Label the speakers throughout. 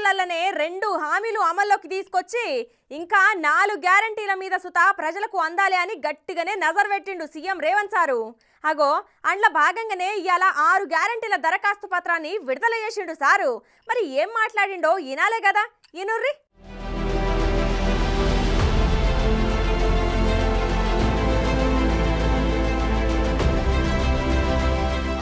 Speaker 1: దినాలలోనే 2 హామీలు అమల్లోకి తీసుకొచ్చి ఇంకా 4 గ్యారంటీల మీద సుతా ప్రజలకు అందాలి అని గట్టిగానే నజర్ పెట్టిండు సీఎం రేవంత్ సారు. అగో అండ్ల భాగంగానే ఇయాల 6 గ్యారంటీల దరఖాస్తు పత్రాన్ని విడుదల చేసిండు సారు. మరి ఏం మాట్లాడిండో ఇనాలే కదా, ఇనుర్రి.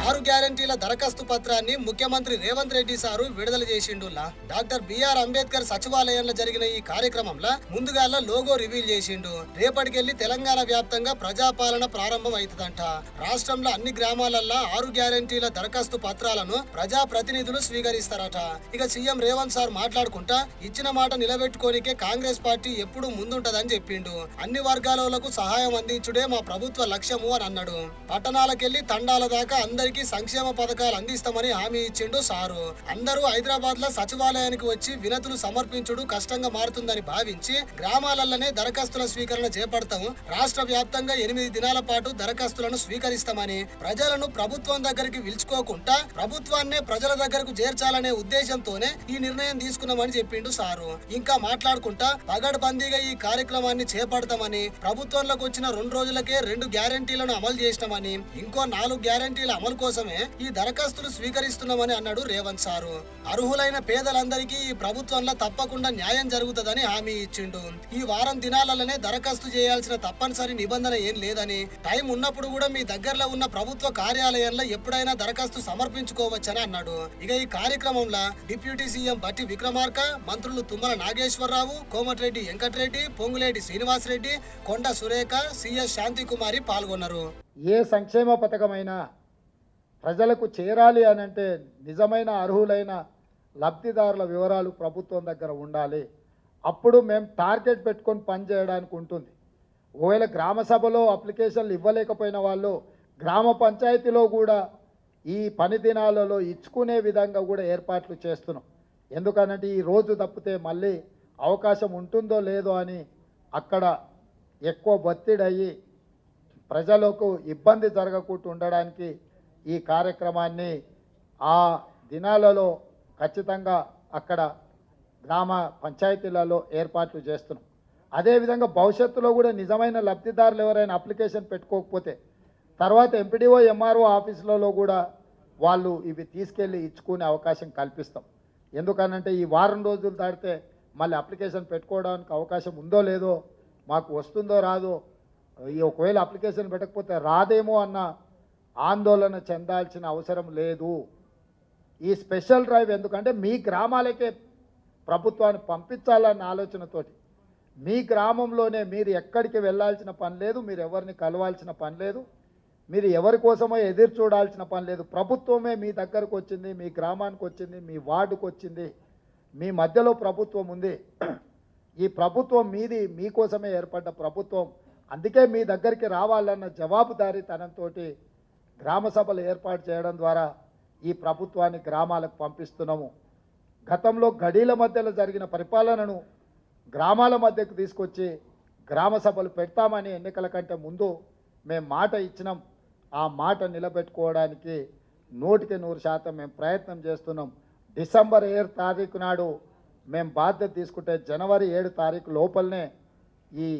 Speaker 2: 6 గ్యారంటీల దరఖాస్తు పత్రాన్ని ముఖ్యమంత్రి రేవంత్ రెడ్డి సారు విడుదల చేసిండు. డాక్టర్ బిఆర్ అంబేద్కర్ సచివాలయంలో జరిగిన ఈ కార్యక్రమంలో ముందుగాల లోగో రివీల్ చేసిండు. రేపటికెళ్లి తెలంగాణ వ్యాప్తంగా ప్రజాపాలన ప్రారంభం అవుతుందంట. రాష్ట్రంలో అన్ని గ్రామాలల్లో 6 గ్యారంటీల దరఖాస్తు పత్రాలను ప్రజా ప్రతినిధులు స్వీకరిస్తారట. ఇక సీఎం రేవంత్ సార్ మాట్లాడుకుంటా ఇచ్చిన మాట నిలబెట్టుకోనికే కాంగ్రెస్ పార్టీ ఎప్పుడు ముందుంటదని చెప్పిండు. అన్ని వర్గాలకు సహాయం అందించుడే మా ప్రభుత్వ లక్ష్యము అని అన్నాడు. పట్టణాలకెళ్లి తండాల దాకా అందరికీ సంక్షేమ పథకాలు అందిస్తామని హామీ ఇచ్చిండు సారు. అందరూ హైదరాబాద్ లో సచివాలయానికి వచ్చి వినతులు సమర్పించుడు కష్టంగా మారుతుందని భావించి గ్రామాలలోనే దరఖాస్తుల స్వీకరణ చేపడతాము. రాష్ట్ర వ్యాప్తంగా 8 దినాల పాటు దరఖాస్తులను స్వీకరిస్తామని, ప్రజలను ప్రభుత్వం దగ్గరికి పిలుచుకోకుండా ప్రభుత్వాన్నే ప్రజల దగ్గరకు చేర్చాలనే ఉద్దేశంతోనే ఈ నిర్ణయం తీసుకున్నామని చెప్పిండు సారు. ఇంకా మాట్లాడుకుంటా పగడ్బందీగా ఈ కార్యక్రమాన్ని చేపడతామని, ప్రభుత్వంలోకి వచ్చిన 2 రోజులకే 2 గ్యారంటీలను అమలు చేసినామని, ఇంకో 4 గ్యారంటీల అమలు కోసమే ఈ దరఖాస్తులు స్వీకరిస్తున్నామని అన్నాడు రేవంత్ సారు. అర్హులైన పేదలందరికీ ఈ ప్రభుత్వంలో తప్పకుండా న్యాయం జరుగుతుందని హామీ ఇచ్చిండు. ఈ వారం దినాలలోనే దరఖాస్తు చేయాల్సిన తప్పనిసరి నిబంధన ఏం లేదని, టైం ఉన్నప్పుడు కూడా మీ దగ్గరలో ఉన్న ప్రభుత్వ కార్యాలయంలో ఎప్పుడైనా దరఖాస్తు సమర్పించుకోవచ్చని అన్నాడు. ఇక ఈ కార్యక్రమంలో డిప్యూటీ సీఎం బట్టి విక్రమార్క, మంత్రులు తుమ్మల నాగేశ్వరరావు, కోమటిరెడ్డి వెంకటరెడ్డి, పొంగులేటి శ్రీనివాసరెడ్డి, కొండ సురేఖ, సిఎస్ శాంతికుమారి పాల్గొన్నారు.
Speaker 3: ఏ సంక్షేమ పథకమైనా ప్రజలకు చేరాలి అని అంటే నిజమైన అర్హులైన లబ్ధిదారుల వివరాలు ప్రభుత్వం దగ్గర ఉండాలి. అప్పుడు మేము టార్గెట్ పెట్టుకొని పనిచేయడానికి ఉంటుంది. ఒకవేళ గ్రామ సభలో అప్లికేషన్లు ఇవ్వలేకపోయిన వాళ్ళు గ్రామ పంచాయతీలో కూడా ఈ పని దినాలలో ఇచ్చుకునే విధంగా కూడా ఏర్పాట్లు చేస్తున్నాం. ఎందుకనంటే ఈ రోజు తప్పితే మళ్ళీ అవకాశం ఉంటుందో లేదో అని అక్కడ ఎక్కువ ఒత్తిడి ప్రజలకు ఇబ్బంది జరగకుండా ఉండడానికి ఈ కార్యక్రమాన్ని ఆ దినాలలో ఖచ్చితంగా అక్కడ గ్రామ పంచాయతీలలో ఏర్పాట్లు చేస్తున్నాం. అదేవిధంగా భవిష్యత్తులో కూడా నిజమైన లబ్ధిదారులు ఎవరైనా అప్లికేషన్ పెట్టుకోకపోతే తర్వాత ఎంపీడీఓ ఎంఆర్ఓ ఆఫీసులలో కూడా వాళ్ళు ఇవి తీసుకెళ్ళి ఇచ్చుకునే అవకాశం కల్పిస్తాం. ఎందుకనంటే ఈ వారం రోజులు దాటితే మళ్ళీ అప్లికేషన్ పెట్టుకోవడానికి అవకాశం ఉందో లేదో, మాకు వస్తుందో రాదో, ఒకవేళ అప్లికేషన్ పెట్టకపోతే రాదేమో అన్న ఆందోళన చెందాల్సిన అవసరం లేదు. ఈ స్పెషల్ డ్రైవ్ ఎందుకంటే మీ గ్రామాలకే ప్రభుత్వాన్ని పంపించాలన్న ఆలోచనతోటి, మీ గ్రామంలోనే మీరు ఎక్కడికి వెళ్ళాల్సిన పని లేదు, మీరు ఎవరిని కలవాల్సిన పని లేదు, మీరు ఎవరి కోసమో ఎదురు చూడాల్సిన పని లేదు. ప్రభుత్వమే మీ దగ్గరకు వచ్చింది, మీ గ్రామానికి వచ్చింది, మీ వార్డుకు వచ్చింది, మీ మధ్యలో ప్రభుత్వం ఉంది. ఈ ప్రభుత్వం మీది, మీకోసమే ఏర్పడ్డ ప్రభుత్వం. అందుకే మీ దగ్గరికి రావాలన్న జవాబుదారీతనంతో గ్రామ సభలు ఏర్పాటు చేయడం ద్వారా ఈ ప్రభుత్వాన్ని గ్రామాలకు పంపిస్తున్నాము. గతంలో గడీల మధ్యలో జరిగిన పరిపాలనను గ్రామాల మధ్యకు తీసుకొచ్చి గ్రామ సభలు పెడతామని ఎన్నికల కంటే ముందు మేము మాట ఇచ్చినాం. ఆ మాట నిలబెట్టుకోవడానికి 100% మేము ప్రయత్నం చేస్తున్నాం. డిసెంబర్ 7 తారీఖు నాడు మేము బాధ్యత తీసుకుంటే జనవరి 7 తారీఖు లోపలనే ఈ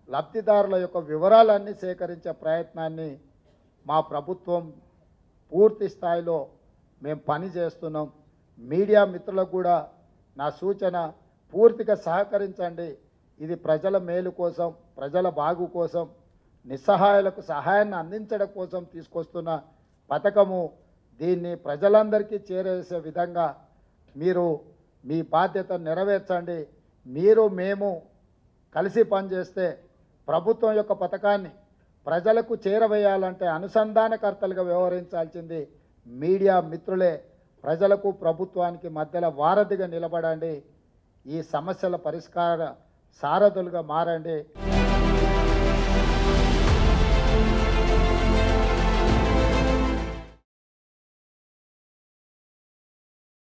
Speaker 3: లబ్ధిదారుల యొక్క వివరాలన్నీ సేకరించే ప్రయత్నాన్ని మా ప్రభుత్వం పూర్తి స్థాయిలో మేము పని చేస్తున్నాం. మీడియా మిత్రులకు కూడా నా సూచన, పూర్తిగా సహకరించండి. ఇది ప్రజల మేలు కోసం, ప్రజల బాగు కోసం, నిస్సహాయులకు సహాయాన్ని అందించడం కోసం తీసుకొస్తున్న పథకము. దీన్ని ప్రజలందరికీ చేరేసే విధంగా మీరు మీ బాధ్యత నెరవేర్చండి. మీరు మేము కలిసి పనిచేస్తే ప్రభుత్వం యొక్క పథకాన్ని ప్రజలకు చేరవేయాలంటే అనుసంధానకర్తలుగా వ్యవహరించాల్సింది మీడియా మిత్రులే. ప్రజలకు ప్రభుత్వానికి మధ్యలో వారధిగా నిలబడండి. ఈ సమస్యల పరిష్కార సారథులుగా మారండి.